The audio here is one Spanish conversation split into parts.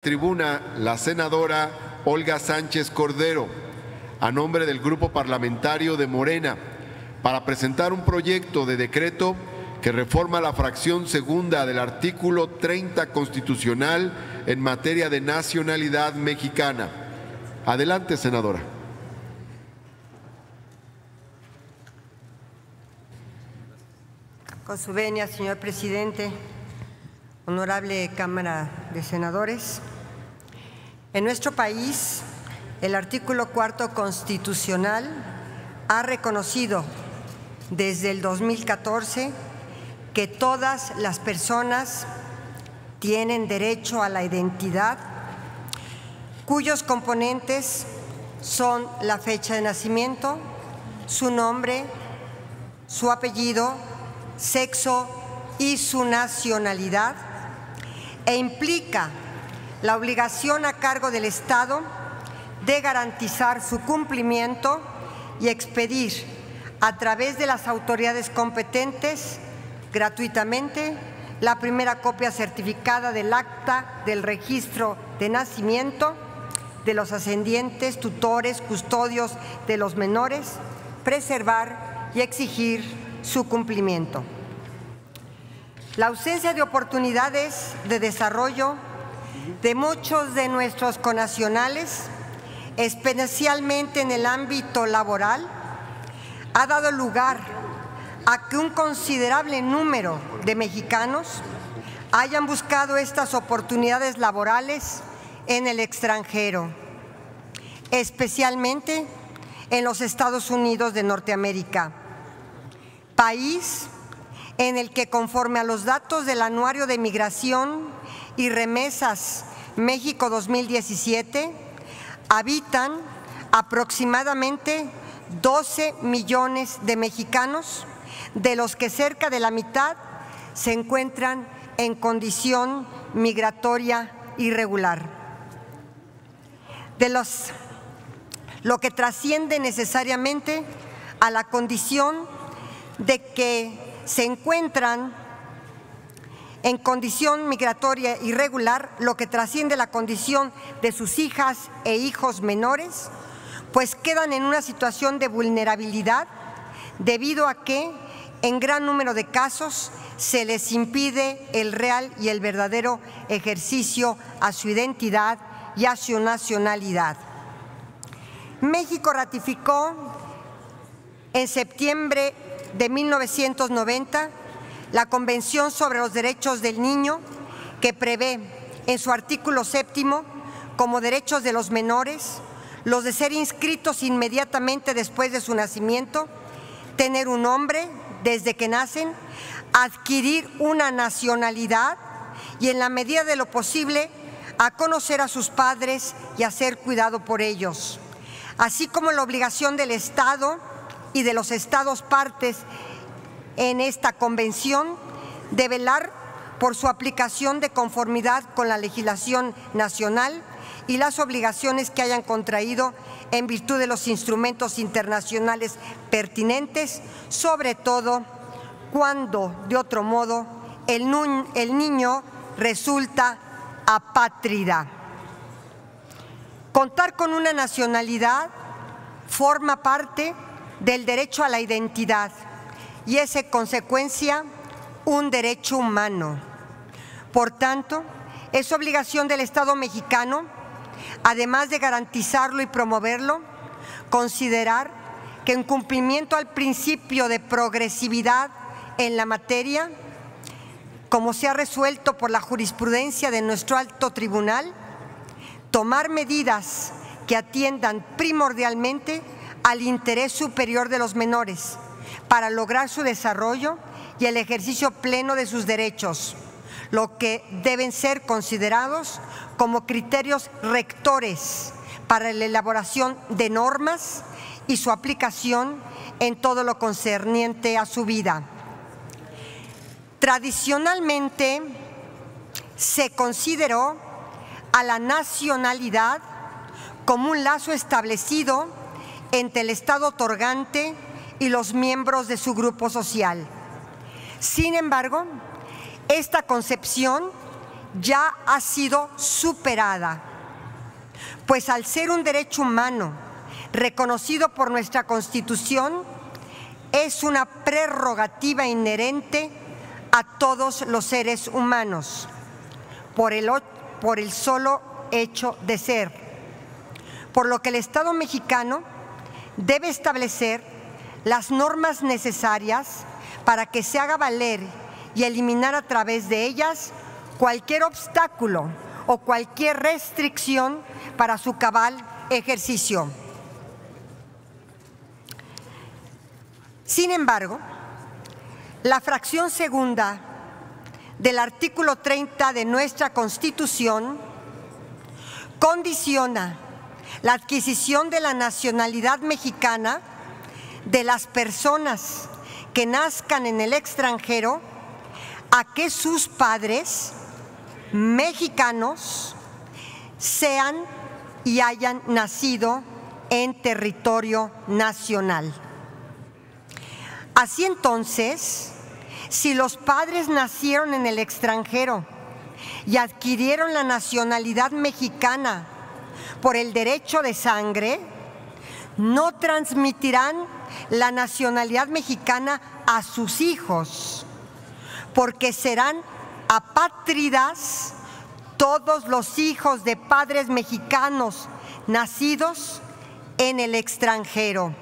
Tribuna la senadora Olga Sánchez Cordero, a nombre del Grupo Parlamentario de Morena, para presentar un proyecto de decreto que reforma la fracción segunda del artículo 30 constitucional en materia de nacionalidad mexicana. Adelante, senadora. Con su venia, señor presidente, honorable Cámara de Senadores, en nuestro país, el artículo 4 constitucional ha reconocido desde el 2014 que todas las personas tienen derecho a la identidad, cuyos componentes son la fecha de nacimiento, su nombre, su apellido, sexo y su nacionalidad, e implica la obligación a cargo del Estado de garantizar su cumplimiento y expedir a través de las autoridades competentes gratuitamente la primera copia certificada del acta del registro de nacimiento de los ascendientes, tutores, custodios de los menores, preservar y exigir su cumplimiento. La ausencia de oportunidades de desarrollo de muchos de nuestros connacionales, especialmente en el ámbito laboral, ha dado lugar a que un considerable número de mexicanos hayan buscado estas oportunidades laborales en el extranjero, especialmente en los Estados Unidos de Norteamérica, país en el que, conforme a los datos del Anuario de Migración y Remesas México 2017, habitan aproximadamente 12 millones de mexicanos, de los que cerca de la mitad se encuentran en condición migratoria irregular. Lo que trasciende necesariamente a la condición de que se encuentran en condición migratoria irregular, lo que trasciende la condición de sus hijas e hijos menores, pues quedan en una situación de vulnerabilidad debido a que en gran número de casos se les impide el real y el verdadero ejercicio a su identidad y a su nacionalidad. México ratificó en septiembre de 1990 la Convención sobre los Derechos del Niño, que prevé en su artículo 7 como derechos de los menores los de ser inscritos inmediatamente después de su nacimiento, tener un nombre desde que nacen, adquirir una nacionalidad y, en la medida de lo posible, a conocer a sus padres y a ser cuidado por ellos, así como la obligación del Estado y de los Estados partes en esta convención de velar por su aplicación de conformidad con la legislación nacional y las obligaciones que hayan contraído en virtud de los instrumentos internacionales pertinentes, sobre todo cuando, de otro modo, el niño resulta apátrida. Contar con una nacionalidad forma parte del derecho a la identidad y es, en consecuencia, un derecho humano. Por tanto, es obligación del Estado mexicano, además de garantizarlo y promoverlo, considerar que, en cumplimiento al principio de progresividad en la materia, como se ha resuelto por la jurisprudencia de nuestro alto tribunal, tomar medidas que atiendan primordialmente al interés superior de los menores para lograr su desarrollo y el ejercicio pleno de sus derechos, lo que deben ser considerados como criterios rectores para la elaboración de normas y su aplicación en todo lo concerniente a su vida. Tradicionalmente se consideró a la nacionalidad como un lazo establecido entre el Estado otorgante y los miembros de su grupo social. Sin embargo, esta concepción ya ha sido superada, pues al ser un derecho humano reconocido por nuestra Constitución, es una prerrogativa inherente a todos los seres humanos, por el solo hecho de ser. Por lo que el Estado mexicano debe establecer las normas necesarias para que se haga valer y eliminar a través de ellas cualquier obstáculo o cualquier restricción para su cabal ejercicio. Sin embargo, la fracción segunda del artículo 30 de nuestra Constitución condiciona la adquisición de la nacionalidad mexicana de las personas que nazcan en el extranjero a que sus padres mexicanos sean y hayan nacido en territorio nacional. Así entonces, si los padres nacieron en el extranjero y adquirieron la nacionalidad mexicana por el derecho de sangre, no transmitirán la nacionalidad mexicana a sus hijos, porque serán apátridas todos los hijos de padres mexicanos nacidos en el extranjero,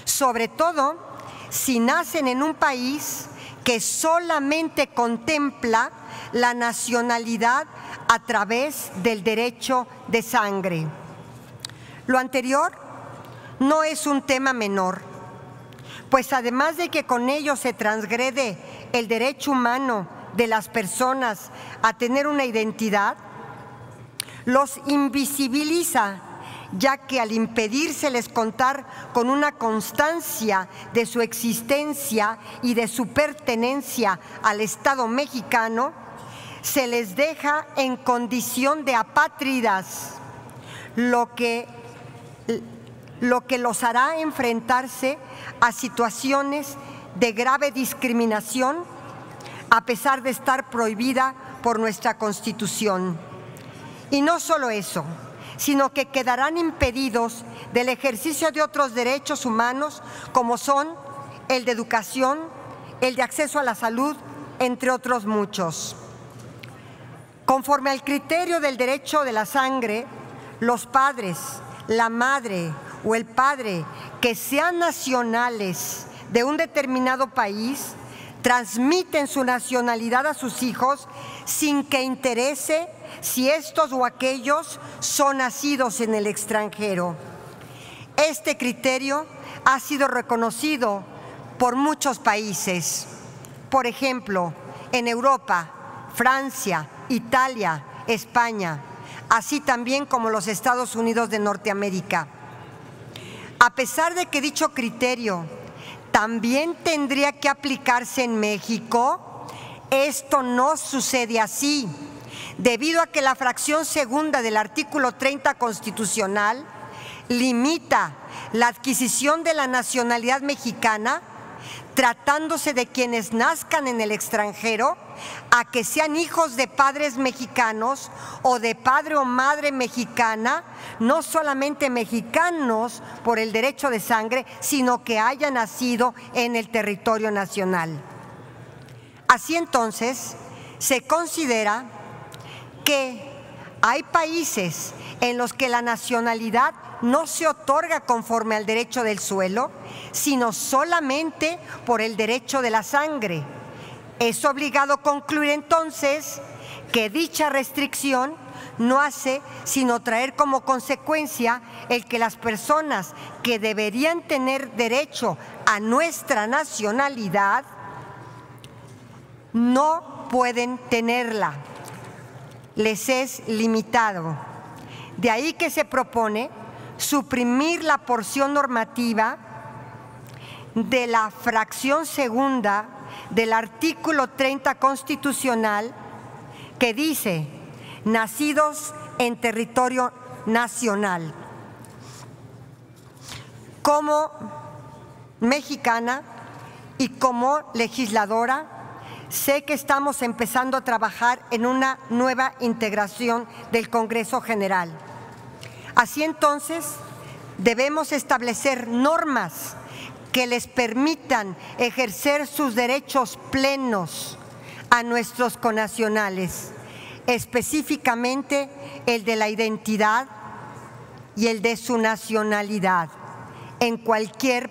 sobre todo si nacen en un país que solamente contempla la nacionalidad a través del derecho de sangre. Lo anterior no es un tema menor, pues además de que con ello se transgrede el derecho humano de las personas a tener una identidad, los invisibiliza, ya que al impedírseles contar con una constancia de su existencia y de su pertenencia al Estado mexicano, se les deja en condición de apátridas, lo que los hará enfrentarse a situaciones de grave discriminación, a pesar de estar prohibida por nuestra Constitución. Y no solo eso, sino que quedarán impedidos del ejercicio de otros derechos humanos, como son el de educación, el de acceso a la salud, entre otros muchos. Conforme al criterio del derecho de la sangre, los padres, la madre o el padre que sean nacionales de un determinado país transmiten su nacionalidad a sus hijos sin que interese si estos o aquellos son nacidos en el extranjero. Este criterio ha sido reconocido por muchos países. Por ejemplo, en Europa, Francia, Italia, España, así también como los Estados Unidos de Norteamérica. A pesar de que dicho criterio también tendría que aplicarse en México, esto no sucede así, debido a que la fracción segunda del artículo 30 constitucional limita la adquisición de la nacionalidad mexicana, tratándose de quienes nazcan en el extranjero, a que sean hijos de padres mexicanos o de padre o madre mexicana, no solamente mexicanos por el derecho de sangre, sino que hayan nacido en el territorio nacional. Así entonces, se considera que hay países en los que la nacionalidad no se otorga conforme al derecho del suelo, sino solamente por el derecho de la sangre. Es obligado concluir entonces que dicha restricción no hace sino traer como consecuencia el que las personas que deberían tener derecho a nuestra nacionalidad no pueden tenerla, les es limitado. De ahí que se propone suprimir la porción normativa de la fracción segunda del artículo 30 constitucional que dice: nacidos en territorio nacional. Como mexicana y como legisladora, sé que estamos empezando a trabajar en una nueva integración del Congreso General. Así entonces, debemos establecer normas que les permitan ejercer sus derechos plenos a nuestros connacionales, específicamente el de la identidad y el de su nacionalidad, en cualquier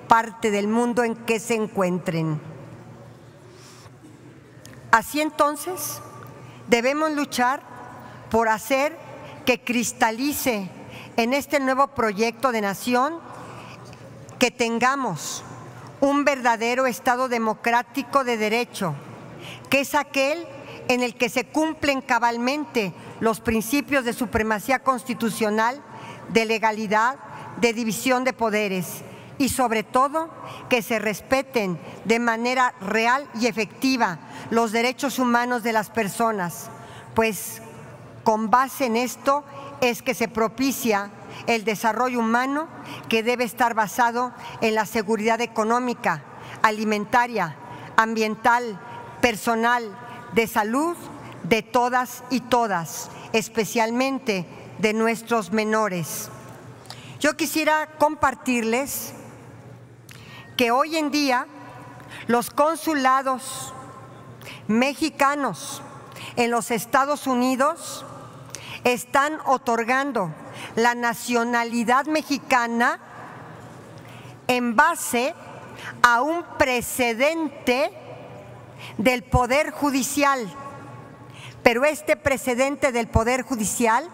parte del mundo en que se encuentren. Así entonces, debemos luchar por hacer que cristalice en este nuevo proyecto de nación que tengamos un verdadero Estado democrático de derecho, que es aquel en el que se cumplen cabalmente los principios de supremacía constitucional, de legalidad, de división de poderes y sobre todo que se respeten de manera real y efectiva los derechos humanos de las personas, pues con base en esto es que se propicia el desarrollo humano, que debe estar basado en la seguridad económica, alimentaria, ambiental, personal, de salud de todas y todas, especialmente de nuestros menores. Yo quisiera compartirles que hoy en día los consulados mexicanos en los Estados Unidos están otorgando la nacionalidad mexicana en base a un precedente del Poder Judicial. Pero este precedente del Poder Judicial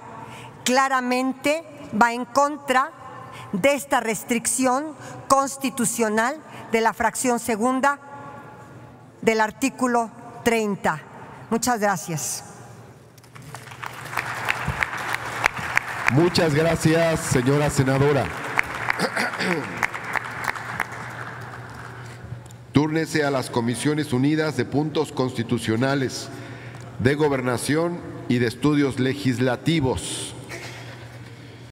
claramente va en contra de esta restricción constitucional de la fracción segunda del artículo 30. Muchas gracias. Muchas gracias, señora senadora. Túrnese a las Comisiones Unidas de Puntos Constitucionales, de Gobernación y de Estudios Legislativos.